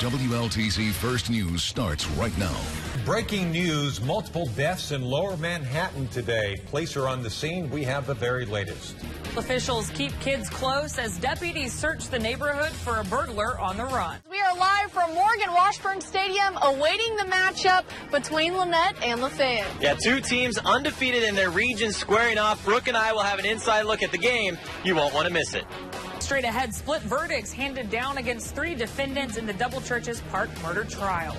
WLTZ First News starts right now. Breaking news, multiple deaths in Lower Manhattan today. Police are on the scene. We have the very latest. Officials keep kids close as deputies search the neighborhood for a burglar on the run. We are live from Morgan Washburn Stadium awaiting the matchup between Lynette and Lafayette. Yeah, two teams undefeated in their region squaring off. Brooke and I will have an inside look at the game. You won't want to miss it. Straight ahead, split verdicts handed down against 3 defendants in the Double Churches Park murder trial.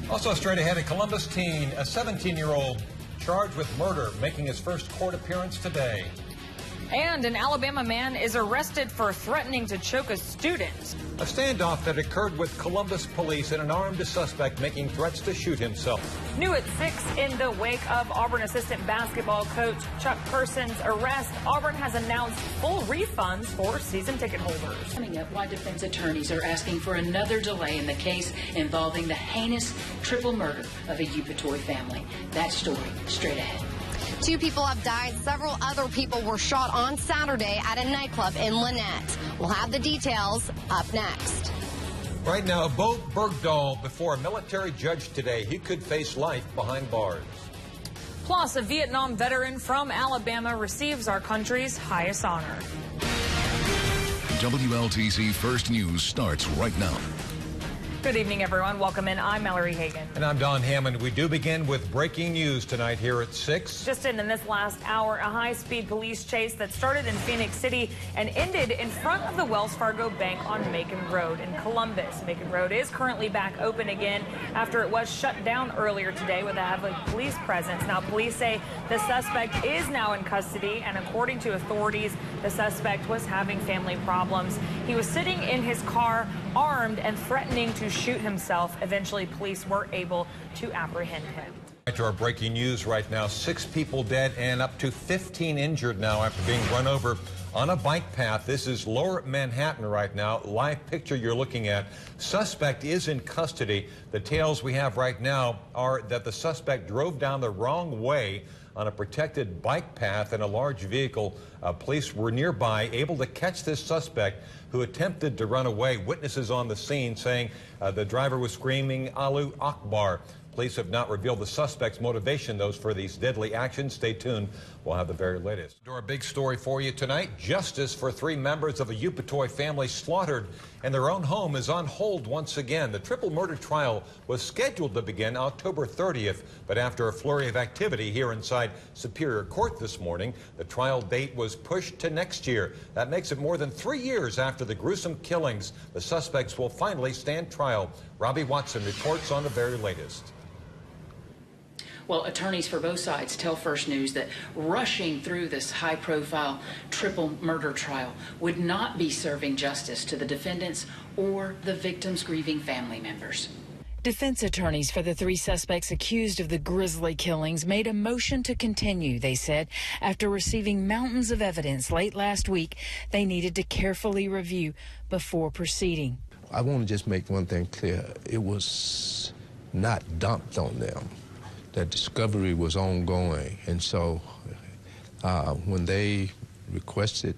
Also straight ahead, a Columbus teen, a 17-year-old, charged with murder, making his first court appearance today. And an Alabama man is arrested for threatening to choke a student. A standoff that occurred with Columbus police and an armed suspect making threats to shoot himself. New at 6 in the wake of Auburn assistant basketball coach Chuck Person's arrest, Auburn has announced full refunds for season ticket holders. Coming up, why defense attorneys are asking for another delay in the case involving the heinous triple murder of a Upatoy family. That story straight ahead. 2 people have died. Several other people were shot on Saturday at a nightclub in Lynette. We'll have the details up next. Right now, Bo Bergdahl before a military judge today. He could face life behind bars. Plus, a Vietnam veteran from Alabama receives our country's highest honor. WLTZ First News starts right now. Good evening, everyone. Welcome in. I'm Mallory Hagan. And I'm Don Hammond. We do begin with breaking news tonight here at 6. Just in this last hour, a high-speed police chase that started in Phoenix City and ended in front of the Wells Fargo Bank on Macon Road in Columbus. Macon Road is currently back open again after it was shut down earlier today with a heavy police presence. Now, police say the suspect is now in custody, and according to authorities, the suspect was having family problems. He was sitting in his car armed and threatening to shoot himself. Eventually, police were able to apprehend him. To our breaking news right now, 6 people dead and up to 15 injured now after being run over on a bike path. This is Lower Manhattan right now. Live picture you're looking at. Suspect is in custody. The tales we have right now are that the suspect drove down the wrong way on a protected bike path in a large vehicle. Police were nearby, able to catch this suspect who attempted to run away. Witnesses on the scene saying the driver was screaming, "Allahu Akbar." Police have not revealed the suspect's motivation, though, for these deadly actions. Stay tuned. We'll have the very latest. A big story for you tonight. Justice for 3 members of a Upatoy family slaughtered in their own home is on hold once again. The triple murder trial was scheduled to begin October 30th, but after a flurry of activity here inside Superior Court this morning, the trial date was pushed to next year. That makes it more than 3 years after the gruesome killings. The suspects will finally stand trial. Robbie Watson reports on the very latest. Well, attorneys for both sides tell First News that rushing through this high-profile triple murder trial would not be serving justice to the defendants or the victims' grieving family members. Defense attorneys for the 3 suspects accused of the grisly killings made a motion to continue, they said, after receiving mountains of evidence late last week they needed to carefully review before proceeding. I want to just make one thing clear. It was not dumped on them. That discovery was ongoing, and so when they requested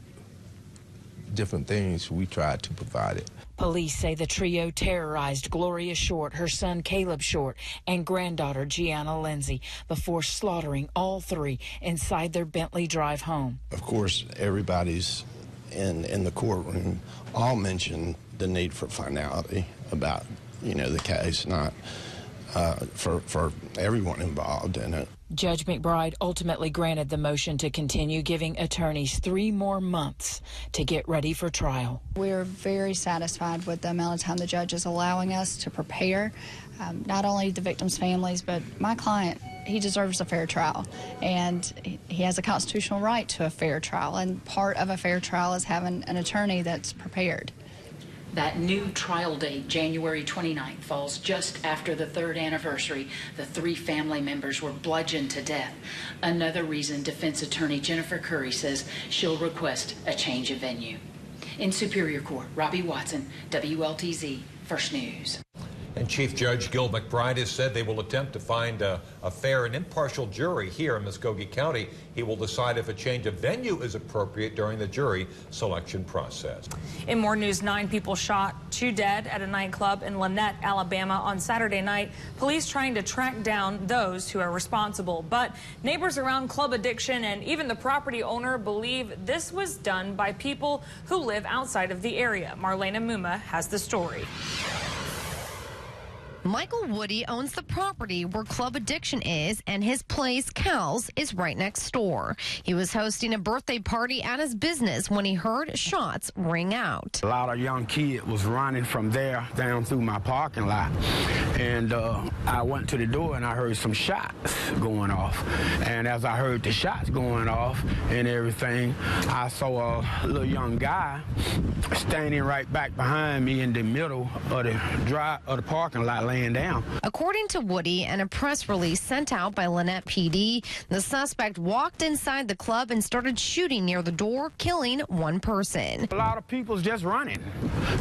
different things, we tried to provide it. Police say the trio terrorized Gloria Short, her son Caleb Short, and granddaughter Gianna Lindsay before slaughtering all 3 inside their Bentley Drive home. Of course, everybody's in the courtroom all mentioned the need for finality about, the case, not for everyone involved in it. Judge McBride ultimately granted the motion to continue, giving attorneys 3 more months to get ready for trial. We're very satisfied with the amount of time the judge is allowing us to prepare, not only the victims' families, but my client. He deserves a fair trial, and he has a constitutional right to a fair trial, and part of a fair trial is having an attorney that's prepared. That new trial date, January 29th, falls just after the 3rd anniversary. The 3 family members were bludgeoned to death. Another reason defense attorney Jennifer Curry says she'll request a change of venue. In Superior Court, Robbie Watson, WLTZ First News. And Chief Judge Gil McBride has said they will attempt to find a fair and impartial jury here in Muskogee County. He will decide if a change of venue is appropriate during the jury selection process. In more news, 9 people shot, 2 dead at a nightclub in Lynette, Alabama on Saturday night. Police trying to track down those who are responsible. But neighbors around club addiction and even the property owner believe this was done by people who live outside of the area. Marlena Muma has the story. Michael Woody owns the property where Club Addiction is, and his place, Cal's, is right next door. He was hosting a birthday party at his business when he heard shots ring out. A lot of young kids was running from there down through my parking lot, and I went to the door and I heard some shots going off. And as I heard the shots going off and everything, I saw a little young guy standing right back behind me in the middle of the parking lot, laying down. According to Woody and a press release sent out by Lynette PD, the suspect walked inside the club and started shooting near the door, killing 1 person. A lot of people's just running.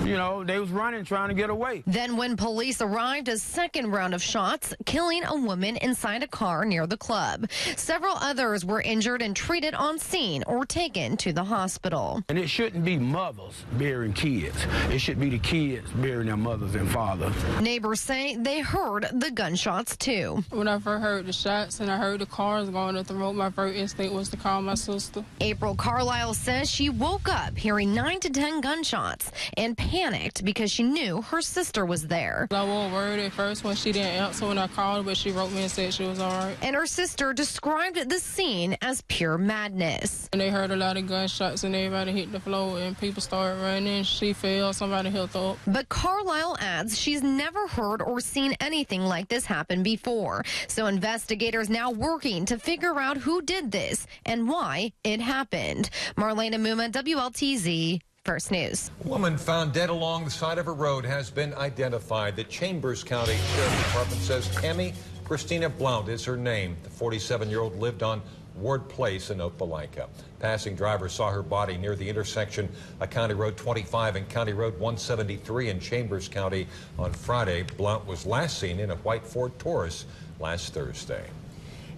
You know, they was running, trying to get away. Then when police arrived, a second round of shots, killing a woman inside a car near the club. Several others were injured and treated on scene or taken to the hospital. And it shouldn't be mothers burying kids. It should be the kids burying their mothers and fathers. Neighbors say they heard the gunshots too. When I first heard the shots and I heard the cars going up the road, my first instinct was to call my sister. April Carlisle says she woke up hearing 9 to 10 gunshots and panicked because she knew her sister was there. I wasn't worried at first when she didn't answer when I called, but she wrote me and said she was all right. And her sister described the scene as pure madness. And they heard a lot of gunshots and everybody hit the floor and people started running. She fell, somebody hit her up. But Carlisle adds she's never heard or seen anything like this happen before. So investigators now working to figure out who did this and why it happened. Marlena Muma, WLTZ First News. A woman found dead along the side of a road has been identified. The Chambers County Sheriff's Department says Tammy Christina Blount is her name. The 47-year-old lived on Ward Place in Opelika. Passing drivers saw her body near the intersection of County Road 25 and County Road 173 in Chambers County on Friday. Blount was last seen in a white Ford Taurus last Thursday.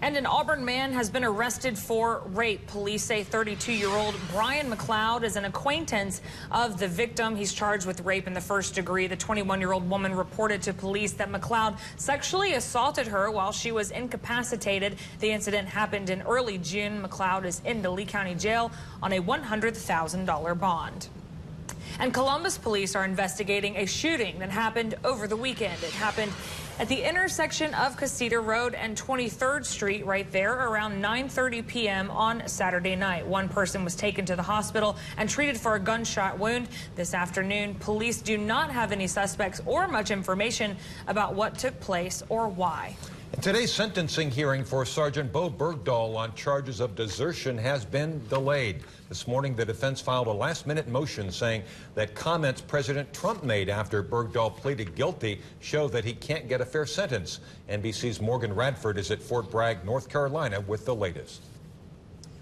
And an Auburn man has been arrested for rape. Police say 32-year-old Brian McLeod is an acquaintance of the victim. He's charged with rape in the first degree. The 21-year-old woman reported to police that McLeod sexually assaulted her while she was incapacitated. The incident happened in early June. McLeod is in the Lee County Jail on a $100,000 bond. And Columbus police are investigating a shooting that happened over the weekend. It happened at the intersection of Casita Road and 23rd Street right there around 9:30 p.m. on Saturday night. 1 person was taken to the hospital and treated for a gunshot wound. This afternoon, police do not have any suspects or much information about what took place or why. Today's sentencing hearing for Sergeant Bo Bergdahl on charges of desertion has been delayed. This morning, the defense filed a last-minute motion saying that comments President Trump made after Bergdahl pleaded guilty show that he can't get a fair sentence. NBC's Morgan Radford is at Fort Bragg, North Carolina, with the latest.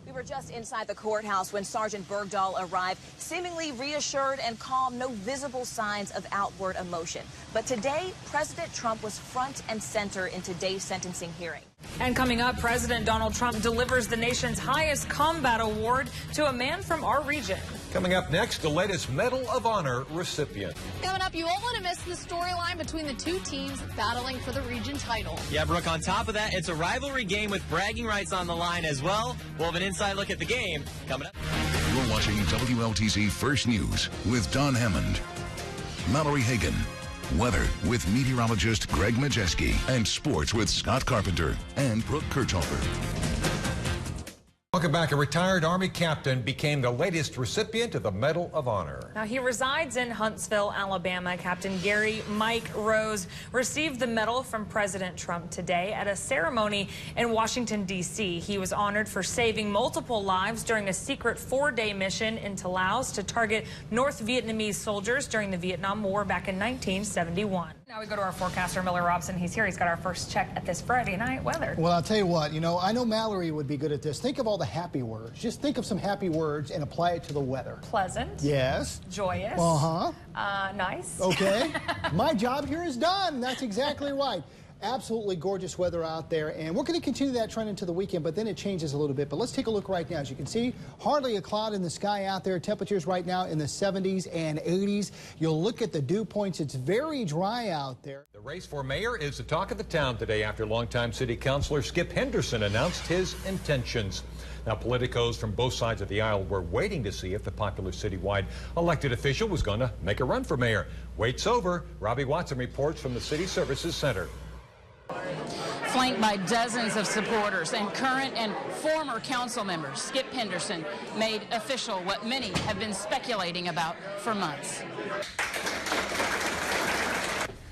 We were just inside the courthouse when Sergeant Bergdahl arrived, seemingly reassured and calm, no visible signs of outward emotion. But today, President Trump was front and center in today's sentencing hearing. And coming up, President Donald Trump delivers the nation's highest combat award to a man from our region. Coming up next, the latest Medal of Honor recipient. Coming up, you won't want to miss the storyline between the 2 teams battling for the region title. Yeah, Brooke, on top of that, it's a rivalry game with bragging rights on the line as well. We'll have an inside look at the game coming up. You're watching WLTZ First News with Don Hammond, Mallory Hagan, weather with meteorologist Greg Majeski, and sports with Scott Carpenter and Brooke Kirchhofer. Welcome back. A retired Army captain became the latest recipient of the Medal of Honor. Now, he resides in Huntsville, Alabama. Captain Gary Mike Rose received the medal from President Trump today at a ceremony in Washington, D.C. He was honored for saving multiple lives during a secret 4-day mission into Laos to target North Vietnamese soldiers during the Vietnam War back in 1971. Now we go to our forecaster, Miller Robson. He's here. He's got our first check at this Friday night weather. Well, I'll tell you what, I know Mallory would be good at this. Think of all the happy words. Just think of some happy words and apply it to the weather. Pleasant. Yes. Joyous. Uh-huh. Nice. Okay. My job here is done. That's exactly right. Absolutely gorgeous weather out there, and we're going to continue that trend into the weekend, but then it changes a little bit. But let's take a look right now. As you can see, hardly a cloud in the sky out there. Temperatures right now in the 70s and 80s. You'll look at the dew points. It's very dry out there. The race for mayor is the talk of the town today after longtime city councilor Skip Henderson announced his intentions. Now, politicos from both sides of the aisle were waiting to see if the popular citywide elected official was going to make a run for mayor. Wait's over. Robbie Watson reports from the City Services Center. Flanked by dozens of supporters and current and former council members, Skip Henderson made official what many have been speculating about for months.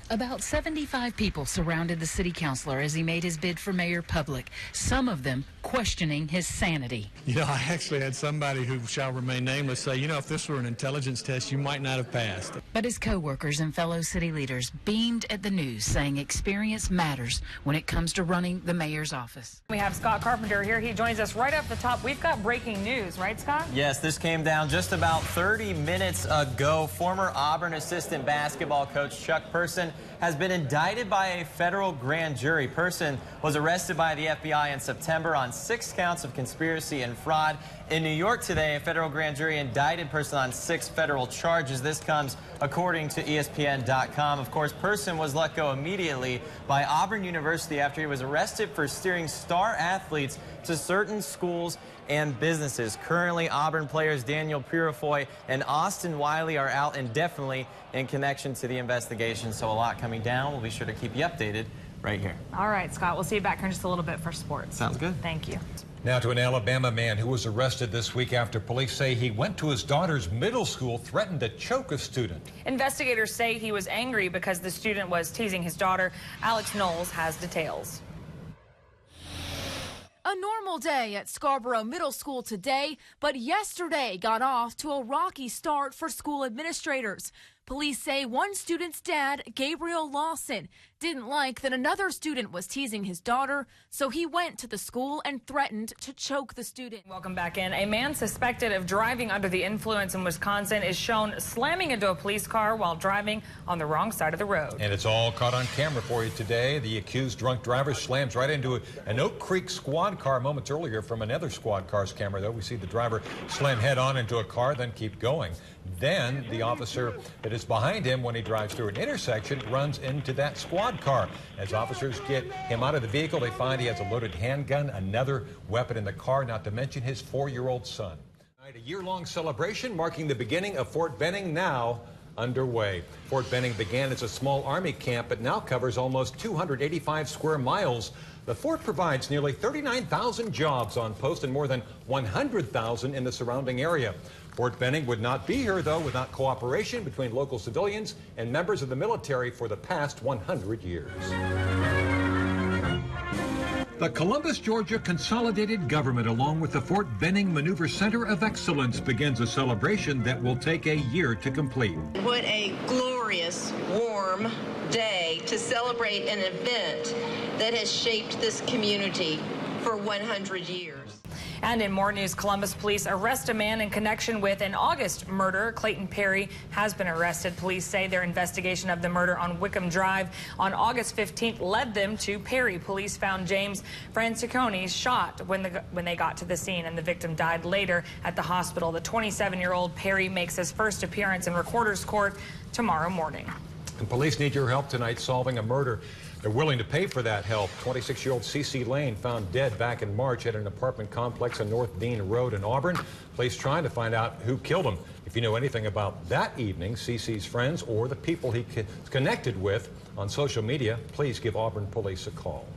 About 75 people surrounded the city councilor as he made his bid for mayor public, some of them questioning his sanity. You know, I actually had somebody who shall remain nameless say, you know, if this were an intelligence test, you might not have passed. But his co-workers and fellow city leaders beamed at the news, saying experience matters when it comes to running the mayor's office. We have Scott Carpenter here. He joins us right up the top. We've got breaking news, right, Scott? Yes, this came down just about 30 minutes ago. Former Auburn assistant basketball coach Chuck Person has been indicted by a federal grand jury. Person was arrested by the FBI in September on 6 counts of conspiracy and fraud. In New York today, a federal grand jury indicted Person on 6 federal charges. This comes according to ESPN.com. Of course, Person was let go immediately by Auburn University after he was arrested for steering star athletes to certain schools and businesses. Currently, Auburn players Daniel Purifoy and Austin Wiley are out indefinitely in connection to the investigation. So a lot coming down. We'll be sure to keep you updated right here. All right, Scott, we'll see you back here in just a little bit for sports. Sounds good. Thank you. Now to an Alabama man who was arrested this week after police say he went to his daughter's middle school, threatened to choke a student. Investigators say he was angry because the student was teasing his daughter. Alex Knowles has details. A normal day at Scarborough Middle School today, but yesterday got off to a rocky start for school administrators. Police say one student's dad, Gabriel Lawson, didn't like that another student was teasing his daughter, so he went to the school and threatened to choke the student. Welcome back in. A man suspected of driving under the influence in Wisconsin is shown slamming into a police car while driving on the wrong side of the road. And it's all caught on camera for you today. The accused drunk driver slams right into an Oak Creek squad car moments earlier. From another squad car's camera, though, we see the driver slam head on into a car, then keep going. Then the officer that is behind him when he drives through an intersection runs into that squad car. As officers get him out of the vehicle, they find he has a loaded handgun, another weapon in the car, not to mention his 4-year-old son. A year-long celebration marking the beginning of Fort Benning now underway. Fort Benning began as a small Army camp, but now covers almost 285 square miles. The fort provides nearly 39,000 jobs on post and more than 100,000 in the surrounding area. Fort Benning would not be here, though, without cooperation between local civilians and members of the military for the past 100 years. The Columbus, Georgia Consolidated Government, along with the Fort Benning Maneuver Center of Excellence, begins a celebration that will take a year to complete. What a glorious, warm day to celebrate an event that has shaped this community for 100 years. And in more news, Columbus police arrest a man in connection with an August murder. Clayton Perry has been arrested. Police say their investigation of the murder on Wickham Drive on August 15th led them to Perry. Police found James Francicone shot when they got to the scene, and the victim died later at the hospital. The 27-year-old Perry makes his first appearance in Recorder's Court tomorrow morning. And police need your help tonight solving a murder. They're willing to pay for that help. 26-year-old C.C. Lane found dead back in March at an apartment complex on North Dean Road in Auburn. Police trying to find out who killed him. If you know anything about that evening, C.C.'s friends or the people he connected with on social media, please give Auburn police a call.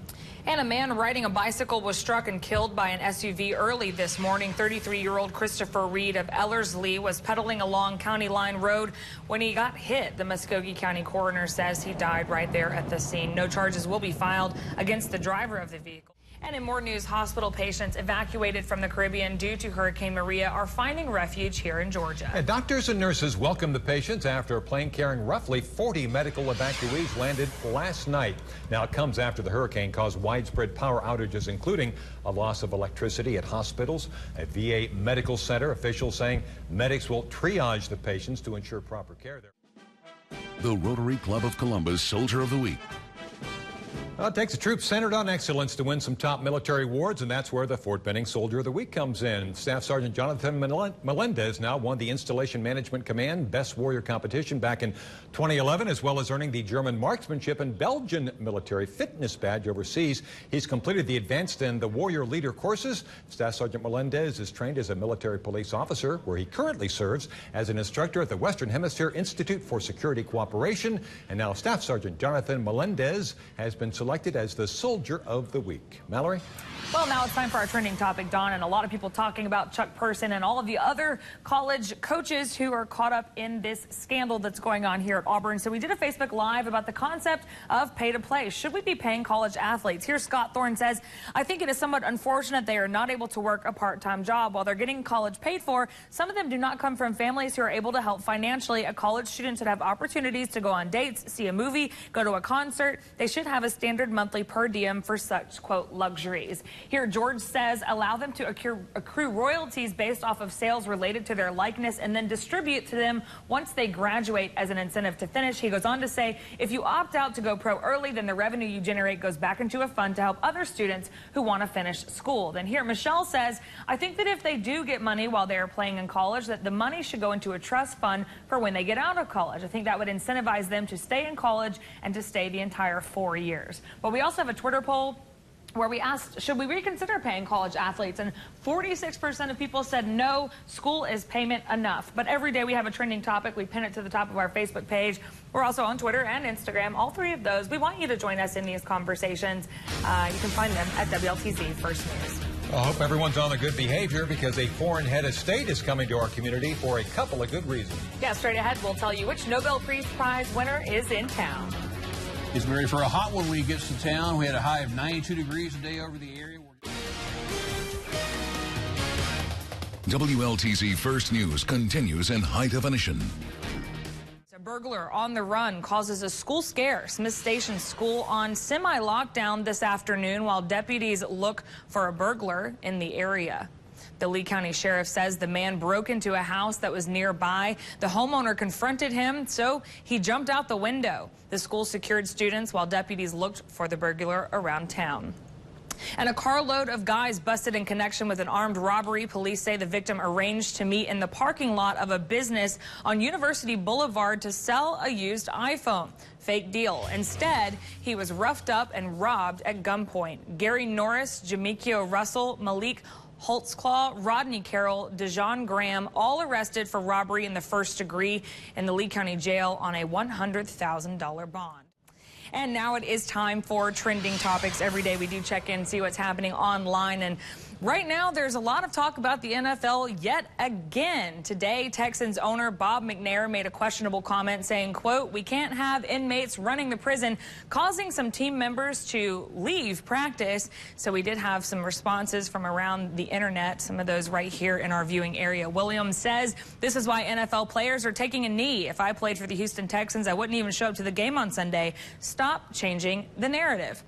And a man riding a bicycle was struck and killed by an SUV early this morning. 33-year-old Christopher Reed of Ellerslie was pedaling along County Line Road when he got hit. The Muskogee County coroner says he died right there at the scene. No charges will be filed against the driver of the vehicle. And in more news, hospital patients evacuated from the Caribbean due to Hurricane Maria are finding refuge here in Georgia. And doctors and nurses welcomed the patients after a plane carrying roughly 40 medical evacuees landed last night. Now, it comes after the hurricane caused widespread power outages, including a loss of electricity at hospitals. At VA Medical Center, officials saying medics will triage the patients to ensure proper care there. The Rotary Club of Columbus Soldier of the Week. Well, it takes a troop centered on excellence to win some top military awards, and that's where the Fort Benning Soldier of the Week comes in. Staff Sergeant Jonathan Melendez now won the Installation Management Command Best Warrior competition back in 2011, as well as earning the German Marksmanship and Belgian Military Fitness Badge overseas. He's completed the Advanced and the Warrior Leader courses. Staff Sergeant Melendez is trained as a military police officer, where he currently serves as an instructor at the Western Hemisphere Institute for Security Cooperation. And now Staff Sergeant Jonathan Melendez has been selected as the Soldier of the Week. Mallory? Well, now it's time for our trending topic, Don, and a lot of people talking about Chuck Person and all of the other college coaches who are caught up in this scandal that's going on here at Auburn. So we did a Facebook Live about the concept of pay to play. Should we be paying college athletes? Here, Scott Thorne says, I think it is somewhat unfortunate they are not able to work a part-time job while they're getting college paid for. Some of them do not come from families who are able to help financially. A college student should have opportunities to go on dates, see a movie, go to a concert. They should have a standard monthly per diem for such, quote, luxuries. Here, George says, allow them to accrue royalties based off of sales related to their likeness and then distribute to them once they graduate as an incentive to finish. He goes on to say, if you opt out to go pro early, then the revenue you generate goes back into a fund to help other students who want to finish school. Then here, Michelle says, I think that if they do get money while they are playing in college, that the money should go into a trust fund for when they get out of college. I think that would incentivize them to stay in college and to stay the entire 4 years. But we also have a Twitter poll where we asked, should we reconsider paying college athletes? And 46% of people said no, school is payment enough. But every day we have a trending topic. We pin it to the top of our Facebook page. We're also on Twitter and Instagram, all three of those. We want you to join us in these conversations. You can find them at WLTZ First News. I hope everyone's on the good behavior, because a foreign head of state is coming to our community for a couple of good reasons. Yeah, straight ahead, we'll tell you which Nobel Peace Prize winner is in town. It's ready for a hot one when he gets to town. We had a high of 92 degrees today over the area. WLTZ First News continues in high definition. A burglar on the run causes a school scare. Smith Station School on semi-lockdown this afternoon while deputies look for a burglar in the area. The Lee County Sheriff says the man broke into a house that was nearby. The homeowner confronted him, so he jumped out the window. The school secured students while deputies looked for the burglar around town. And a carload of guys busted in connection with an armed robbery. Police say the victim arranged to meet in the parking lot of a business on University Boulevard to sell a used iPhone. Fake deal. Instead, he was roughed up and robbed at gunpoint. Gary Norris, Jamekio Russell, Malik Holtzclaw, Rodney Carroll, Dejon Graham, all arrested for robbery in the first degree in the Lee County Jail on a $100,000 bond. And now it is time for trending topics. Every day we do check in, see what's happening online. And right now, there's a lot of talk about the NFL yet again. Today, Texans owner Bob McNair made a questionable comment saying, quote, we can't have inmates running the prison, causing some team members to leave practice. So we did have some responses from around the internet, some of those right here in our viewing area. Williams says, this is why NFL players are taking a knee. If I played for the Houston Texans, I wouldn't even show up to the game on Sunday. Stop changing the narrative.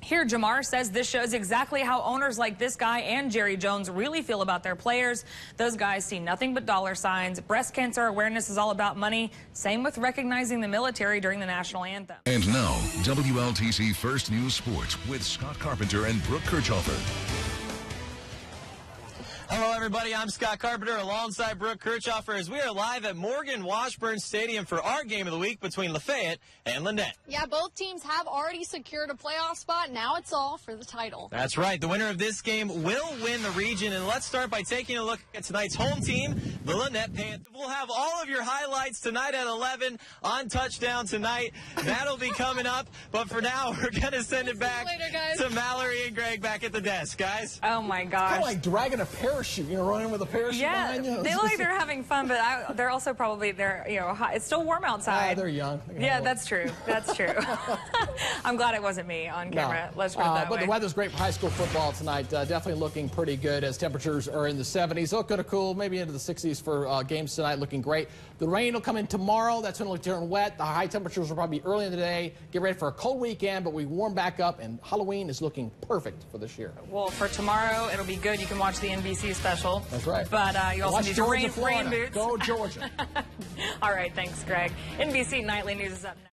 Here, Jamar says this shows exactly how owners like this guy and Jerry Jones really feel about their players. Those guys see nothing but dollar signs. Breast cancer awareness is all about money. Same with recognizing the military during the national anthem. And now, WLTZ First News Sports with Scott Carpenter and Brooke Kirchhofer. Hello, everybody. I'm Scott Carpenter alongside Brooke Kirchhofer as we are live at Morgan Washburn Stadium for our game of the week between Lafayette and Lynette. Yeah, both teams have already secured a playoff spot. Now it's all for the title. That's right. The winner of this game will win the region. And let's start by taking a look at tonight's home team, the Lynette Panthers. We'll have all of your highlights tonight at 11 on Touchdown tonight. That'll be coming up. But for now, we're going to send it back to Mallory and Greg back at the desk, guys. Oh, my gosh. Kind of like dragging a parachute parachute, running with a parachute behind you. They look like they're having fun, but they're also probably, hot. It's still warm outside. They're young. Yeah, that's true. That's true. I'm glad it wasn't me on camera. No. Let's put it that way. But the weather's great for high school football tonight. Definitely looking pretty good as temperatures are in the 70s. Look good, cool, maybe into the 60s for games tonight. Looking great. The rain will come in tomorrow. That's going to turn wet. The high temperatures will probably be early in the day. Get ready for a cold weekend, but we warm back up, and Halloween is looking perfect for this year. Well, for tomorrow, it'll be good. You can watch the NBC special. That's right. But you also need your rain boots. Go Georgia. All right, thanks, Greg. NBC Nightly News is up next.